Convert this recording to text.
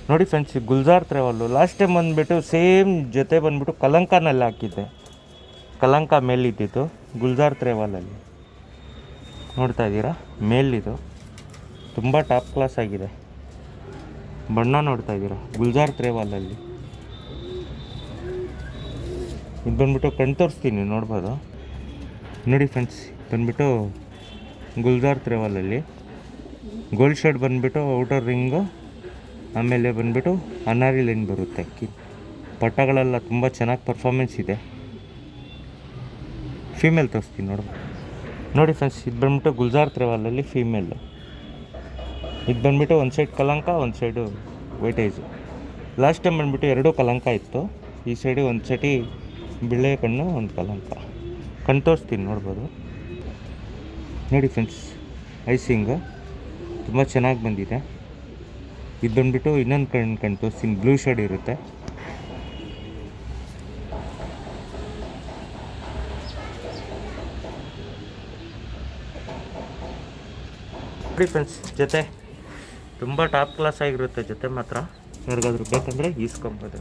ನೋಡಿ friends, Gulzar travel last time ಬಂದುಬಿಟ್ಟು same ಜೊತೆ ಬಂದುಬಿಟ್ಟು ಕಲಂಕನಲ್ಲಿ ಹಾಕಿದ್ದೆ. ಕಲಂಕ ಮೇಲಿದ್ದಿತ್ತು ಗುಲ್ಜಾರ್ ಟ್ರಾವೆಲಲ್ಲಿ ನೋಡ್ತಾ ಇದ್ದೀರಾ. ಮೇಲಿದು ತುಂಬ ಟಾಪ್ ಕ್ಲಾಸ್ ಆಗಿದೆ. ಬಣ್ಣ ನೋಡ್ತಾ ಇದ್ದೀರಾ ಗುಲ್ಜಾರ್ ಟ್ರಾವೆಲಲ್ಲಿ. ಇದು ಬಂದುಬಿಟ್ಟು ಕಣ್ ತೋರಿಸ್ತೀನಿ, ನೋಡ್ಬೋದು. ನೋಡಿ ಫ್ರೆಂಡ್ಸ್, ಬಂದುಬಿಟ್ಟು ಗುಲ್ಜಾರ್ ಟ್ರಾವೆಲಲ್ಲಿ ಗೋಲ್ಡ್ ಶೇಡ್ ಬಂದುಬಿಟ್ಟು ಔಟರ್ ರಿಂಗು, ಆಮೇಲೆ ಬಂದುಬಿಟ್ಟು ಅನಾರಿ ಲೈನ್ ಬರುತ್ತೆ. ಪಟ್ಟಗಳೆಲ್ಲ ತುಂಬ ಚೆನ್ನಾಗಿ ಪರ್ಫಾರ್ಮೆನ್ಸ್ ಇದೆ. ಫೀಮೇಲ್ ತೋರಿಸ್ತೀನಿ ನೋಡಿ ಫ್ರೆಂಡ್ಸ್, ಇದು ಬಂದುಬಿಟ್ಟು ಗುಲ್ಜಾರ್ ಟ್ರಾವೆಲಲ್ಲಿ ಫೀಮೇಲು. ಇದು ಬಂದುಬಿಟ್ಟು ಒಂದು ಸೈಡ್ ಕಲಂಕ, ಒಂದು ಸೈಡು ವೈಟೇಜು. ಲಾಸ್ಟ್ ಟೈಮ್ ಬಂದುಬಿಟ್ಟು ಎರಡೂ ಕಲಂಕ ಇತ್ತು. ಈ ಸೈಡು ಒಂದು ಸತಿ ಬಿಳೆ ಕಣ್ಣು, ಒಂದು ಕಲಂಕ. ಕಣ್ ತೋರಿಸ್ತೀನಿ, ನೋಡ್ಬೋದು. ನೋಡಿ ಫ್ರೆಂಡ್ಸ್, ಐಸಿಂಗು ತುಂಬ ಚೆನ್ನಾಗಿ ಬಂದಿದೆ. ಇದು ಬಂದುಬಿಟ್ಟು ಇನ್ನೊಂದು ಕಣ್ ತೋರಿಸ್ತೀನಿ, ಬ್ಲೂ ಶೇಡ್ ಇರುತ್ತೆ. ನೋಡಿ ಫ್ರೆಂಡ್ಸ್, ಜೊತೆ ತುಂಬ ಟಾಪ್ ಕ್ಲಾಸ್ ಆಗಿರುತ್ತೆ. ಜೊತೆ ಮಾತ್ರ ಯಾರಿಗಾದ್ರೂ ಬೇಕಂದರೆ ಈಸ್ಕೊಬೋದು.